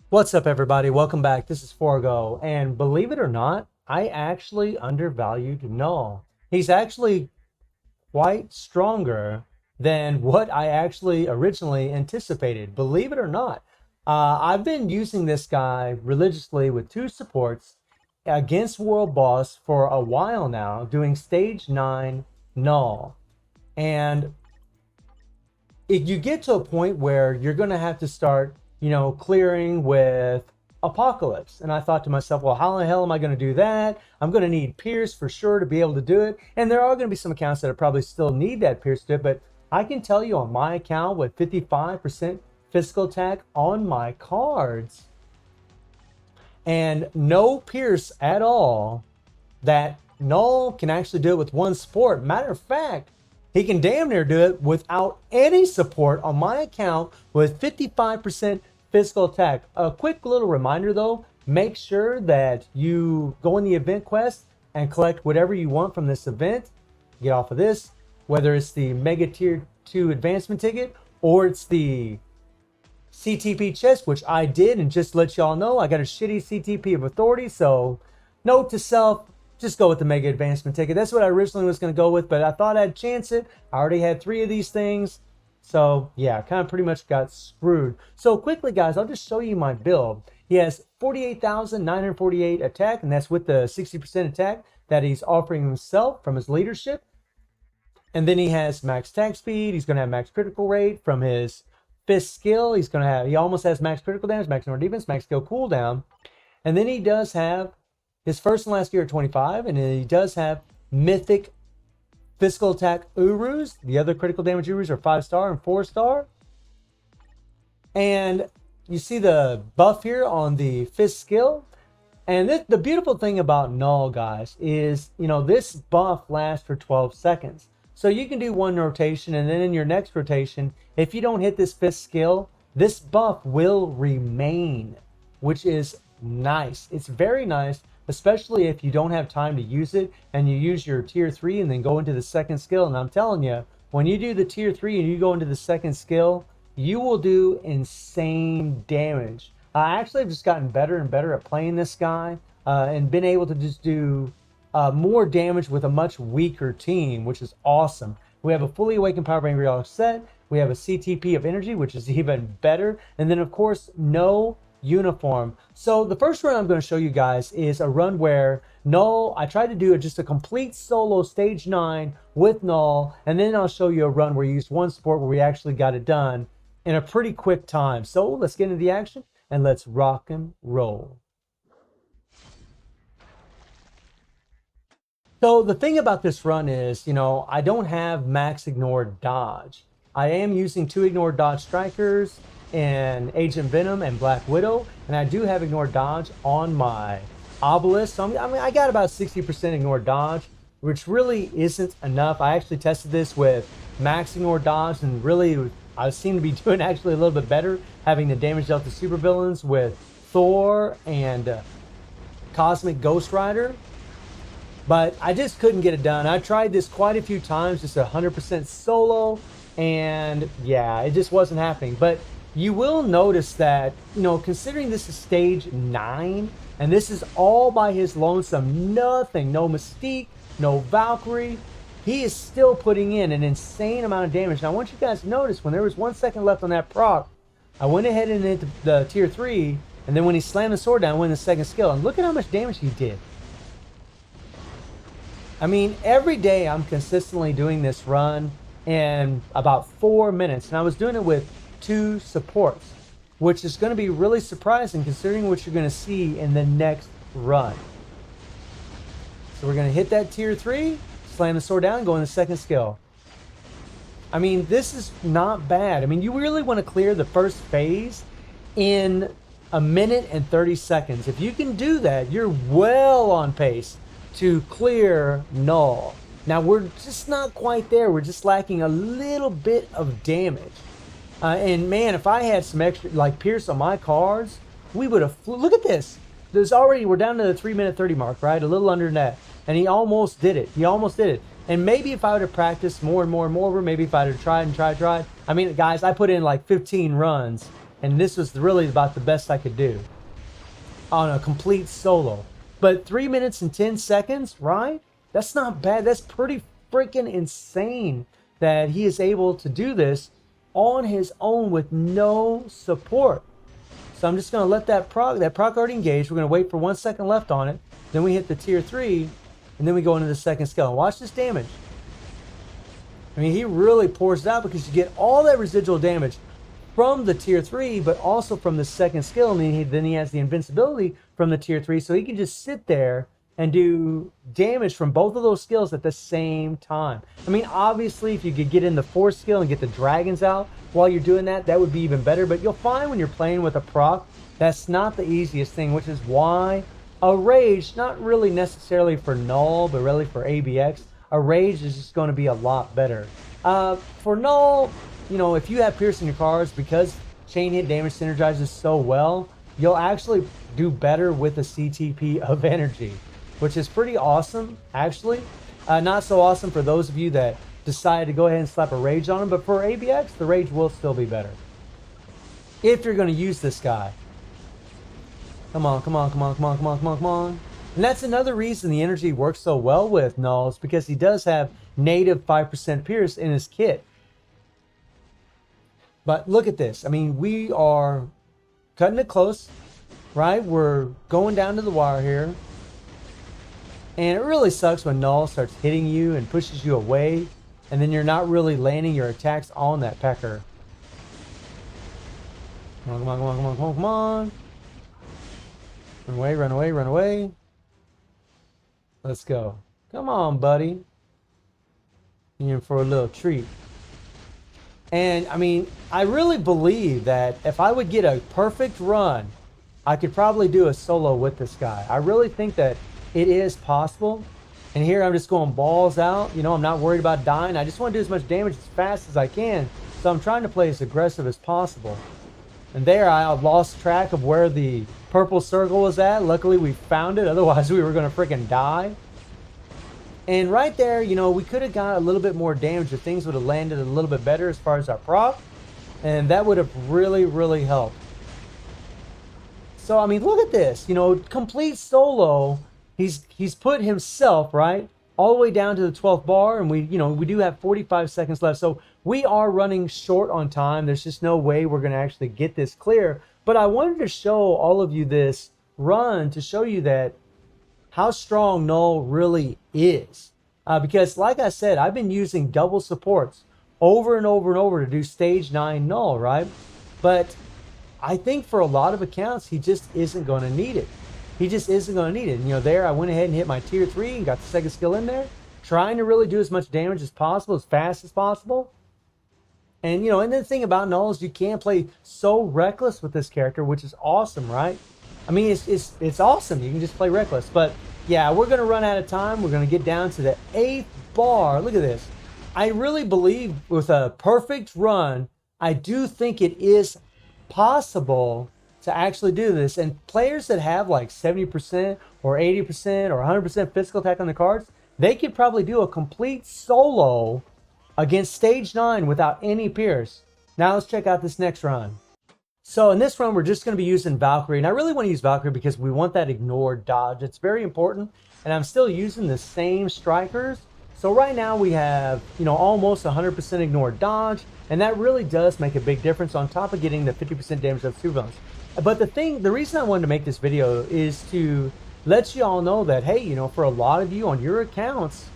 What's up, everybody? Welcome back. This is Forgo, and believe it or not, I actually undervalued Knull. He's actually quite stronger than what I actually originally anticipated. Believe it or not, I've been using this guy religiously with two supports against World Boss for a while now, doing stage 9 Knull. And if you get to a point where you're going to have to start, clearing with Apocalypse. And I thought to myself, well, how the hell am I going to do that? I'm going to need Pierce for sure to be able to do it. And there are going to be some accounts that probably still need that Pierce to do it. But I can tell you on my account with 55% physical attack on my cards and no Pierce at all, that Knull can actually do it with one support. Matter of fact, he can damn near do it without any support on my account with 55% physical attack. A quick little reminder though, make sure that you go in the event quest and collect whatever you want from this event. Get off of this, whether it's the Mega Tier 2 advancement ticket or it's the CTP chest, which I did, and just to let y'all know, I got a shitty CTP of authority, so note to self, just go with the Mega Advancement ticket. That's what I originally was going to go with, but I thought I'd chance it. I already had 3 of these things, so yeah, kind of pretty much got screwed. So quickly, guys, I'll just show you my build. He has 48,948 attack, and that's with the 60% attack that he's offering himself from his leadership. And then he has max attack speed. He's going to have max critical rate from his fifth skill. He almost has max critical damage, max normal defense, max skill cooldown. And then he does have his first and last gear at 25, and he does have mythic physical attack Urus. The other critical damage Urus are 5-star and 4-star. And you see the buff here on the fifth skill. And the beautiful thing about Knull, guys, is, this buff lasts for 12 seconds. So you can do one rotation, and then in your next rotation, if you don't hit this fifth skill, this buff will remain, which is nice. It's very nice, especially if you don't have time to use it and you use your tier 3 and then go into the second skill. And I'm telling you, when you do the tier 3 and you go into the second skill, you will do insane damage. I actually have just gotten better and better at playing this guy and been able to just do more damage with a much weaker team, which is awesome. We have a fully awakened power bank real set. We have a CTP of energy, which is even better. And then, of course, no uniform. So the first run I'm going to show you guys is a run where Knull, I tried to do just a complete solo stage 9 with Knull, and then I'll show you a run where you used one support where we actually got it done in a pretty quick time. So let's get into the action and let's rock and roll. So the thing about this run is, I don't have max ignore dodge. I am using 2 ignore dodge strikers and Agent Venom and Black Widow, and I do have ignore dodge on my obelisk. So I got about 60% ignore dodge, which really isn't enough. I actually tested this with max ignore dodge, and really I seem to be doing actually a little bit better, having the damage dealt to supervillains with Thor and Cosmic Ghost Rider. But I just couldn't get it done. I tried this quite a few times, just 100% solo, and yeah, it just wasn't happening. But you will notice that, considering this is stage 9, and this is all by his lonesome, nothing, no Mystique, no Valkyrie, he is still putting in an insane amount of damage. Now I want you guys to notice, when there was 1 second left on that proc, I went ahead and hit the tier 3, and then when he slammed the sword down, I went in the second skill, and look at how much damage he did. I mean, every day I'm consistently doing this run in about 4 minutes, and I was doing it with 2 supports, which is going to be really surprising considering what you're going to see in the next run. So we're going to hit that tier 3, slam the sword down, and go in the second skill. I mean, this is not bad. I mean, you really want to clear the first phase in 1 minute and 30 seconds. If you can do that, you're well on pace to clear Knull. Now we're just not quite there. We're just lacking a little bit of damage. And man, if I had some extra like Pierce on my cards, we would have. Look at this. We're down to the 3 minute 30 mark, right? A little under that. And he almost did it. He almost did it. And maybe if I would have practiced more and more and more, maybe if I'd have tried. I mean, guys, I put in like 15 runs and this was really about the best I could do on a complete solo. But 3 minutes and 10 seconds, right? That's not bad. That's pretty freaking insane that he is able to do this on his own with no support. So I'm just going to let that proc already engaged. We're going to wait for 1 second left on it. Then we hit the tier 3, and then we go into the second skill. And watch this damage. I mean, he really pours it out because you get all that residual damage from the tier 3, but also from the second skill. And then he has the invincibility from the tier 3, so he can just sit there and do damage from both of those skills at the same time. I mean, obviously, if you could get in the fourth skill and get the dragons out while you're doing that, that would be even better. But you'll find when you're playing with a proc, that's not the easiest thing, which is why a rage, not really necessarily for Knull, but really for ABX, a rage is just going to be a lot better. For Knull, you know, if you have Pierce in your cards, because chain hit damage synergizes so well, you'll actually do better with a CTP of energy, which is pretty awesome, actually. Not so awesome for those of you that decide to go ahead and slap a rage on him, but for ABX, the rage will still be better. If you're going to use this guy. Come on, come on, come on, come on, come on, come on, come on. And that's another reason the energy works so well with Knull, is because he does have native 5% Pierce in his kit. But look at this. I mean, we are cutting it close, right? We're going down to the wire here. And it really sucks when Knull starts hitting you and pushes you away, and then you're not really landing your attacks on that pecker. Come on, come on, come on, come on, come on, come on. Run away, run away, run away. Let's go. Come on, buddy. You're in for a little treat. And, I mean, I really believe that if I would get a perfect run, I could probably do a solo with this guy. I really think that it is possible. And here I'm just going balls out. You know, I'm not worried about dying. I just want to do as much damage as fast as I can. So I'm trying to play as aggressive as possible. And there I lost track of where the purple circle was at. Luckily we found it. Otherwise we were going to freaking die. And right there, you know, we could have got a little bit more damage if things would have landed a little bit better as far as our proc. And that would have really, really helped. So, I mean, look at this. You know, complete solo. He's put himself, right, all the way down to the 12th bar. And we do have 45 seconds left. So we are running short on time. There's just no way we're going to actually get this clear. But I wanted to show all of you this run to show you that how strong Knull really is. Because like I said, I've been using double supports over and over and over to do stage 9 Knull, right? But I think for a lot of accounts, he just isn't going to need it. He just isn't going to need it. And, you know, there I went ahead and hit my tier 3 and got the second skill in there, trying to really do as much damage as possible, as fast as possible. And, you know, and the thing about Knull is you can play so reckless with this character, which is awesome, right? I mean, it's awesome. You can just play reckless. But, yeah, we're going to run out of time. We're going to get down to the 8th bar. Look at this. I really believe with a perfect run, I do think it is possible to actually do this. And players that have like 70% or 80% or 100% physical attack on the cards, they could probably do a complete solo against stage 9 without any Pierce. Now let's check out this next run. So in this run, we're just going to be using Valkyrie. And I really want to use Valkyrie because we want that ignored dodge. It's very important. And I'm still using the same strikers. So right now we have, you know, almost 100% ignored dodge. And that really does make a big difference on top of getting the 50% damage of supervillains. But the reason I wanted to make this video is to let you all know that, hey, you know, for a lot of you on your accounts,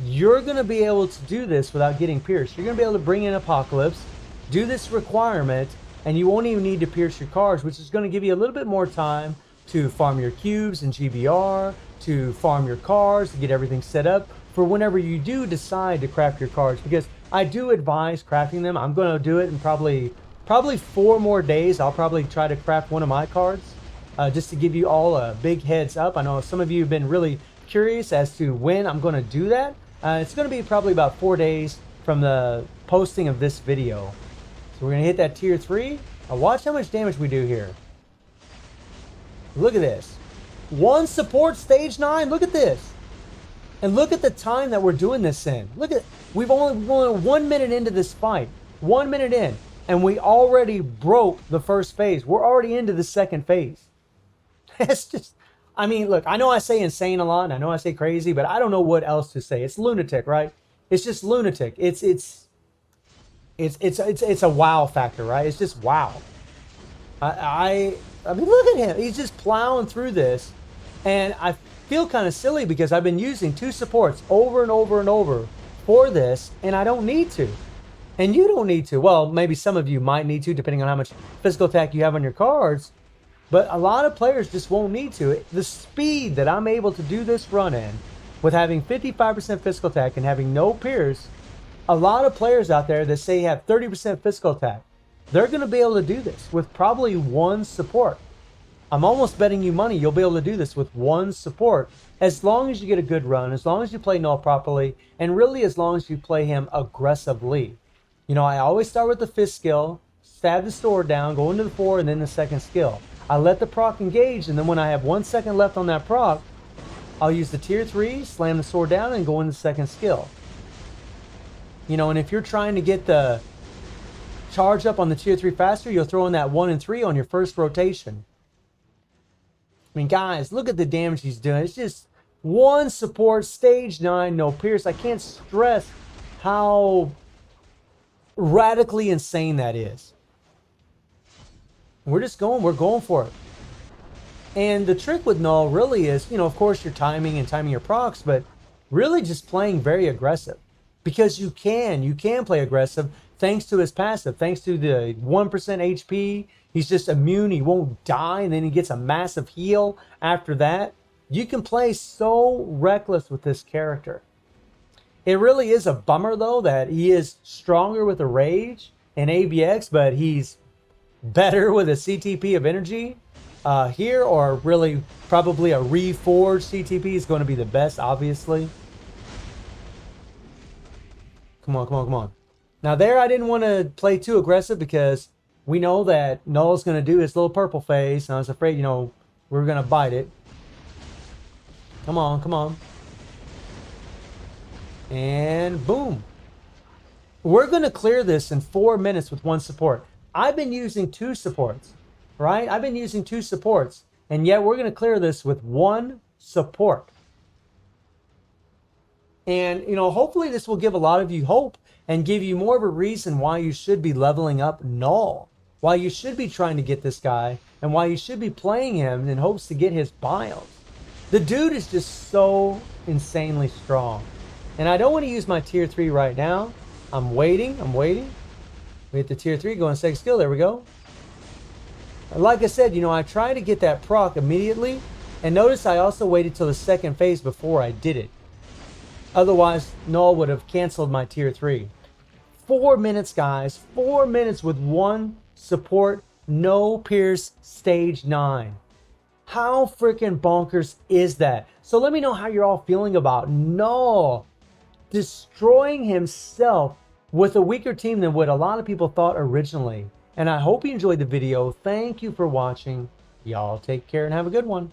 you're going to be able to do this without getting pierced. You're going to be able to bring in Apocalypse, do this requirement, and you won't even need to pierce your cards, which is going to give you a little bit more time to farm your cubes and GBR, to farm your cards, to get everything set up for whenever you do decide to craft your cards. Because I do advise crafting them. I'm going to do it in probably 4 more days. I'll probably try to craft one of my cards just to give you all a big heads up. I know some of you have been really curious as to when I'm going to do that. It's going to be probably about 4 days from the posting of this video. So we're going to hit that tier 3. Now watch how much damage we do here. Look at this. 1 support stage 9. Look at this. And look at the time that we're doing this in. Look at, we're only 1 minute into this fight. 1 minute in. And we already broke the first phase. We're already into the second phase. It's just, I mean, look, I know I say insane a lot, and I know I say crazy, but I don't know what else to say. It's lunatic, right? It's just lunatic. It's a wow factor, right? It's just wow. I mean, look at him. He's just plowing through this, and I feel kind of silly because I've been using 2 supports over and over and over for this, and I don't need to. And you don't need to. Well, maybe some of you might need to, depending on how much physical attack you have on your cards. But a lot of players just won't need to. The speed that I'm able to do this run in, with having 55% physical attack and having no pierce, a lot of players out there that say have 30% physical attack, they're going to be able to do this with probably 1 support. I'm almost betting you money you'll be able to do this with 1 support, as long as you get a good run, as long as you play Knull properly, and really as long as you play him aggressively. You know, I always start with the 5th skill, stab the sword down, go into the 4, and then the 2nd skill. I let the proc engage, and then when I have 1 second left on that proc, I'll use the tier 3, slam the sword down, and go into the 2nd skill. You know, and if you're trying to get the charge up on the tier 3 faster, you'll throw in that 1 and 3 on your first rotation. I mean, guys, look at the damage he's doing. It's just 1 support, stage 9, no pierce. I can't stress how radically insane that is. We're going for it. And the trick with Knull really is, you know, of course, your timing and timing your procs, but really just playing very aggressive. Because you can play aggressive thanks to his passive, thanks to the 1% HP. He's just immune, he won't die, and then he gets a massive heal after that. You can play so reckless with this character. It really is a bummer, though, that he is stronger with a Rage and ABX, but he's better with a CTP of energy here, or really probably a reforged CTP is going to be the best, obviously. Come on, come on, come on. Now there, I didn't want to play too aggressive because we know that Knull's going to do his little purple phase, and I was afraid, you know, we were going to bite it. Come on, come on. And boom. We're going to clear this in 4 minutes with 1 support. I've been using 2 supports, right? I've been using 2 supports, and yet we're going to clear this with 1 support. And, you know, hopefully this will give a lot of you hope and give you more of a reason why you should be leveling up Knull, why you should be trying to get this guy, and why you should be playing him in hopes to get his bios. The dude is just so insanely strong. And I don't want to use my tier 3 right now. I'm waiting. We hit the tier 3, go on 2nd skill. There we go. Like I said, you know, I try to get that proc immediately. And notice I also waited till the 2nd phase before I did it. Otherwise, Knull would have canceled my tier 3. 4 minutes, guys. 4 minutes with 1 support, no pierce, stage 9. How freaking bonkers is that? So let me know how you're all feeling about Knull destroying himself with a weaker team than what a lot of people thought originally. And I hope you enjoyed the video. Thank you for watching. Y'all take care and have a good one.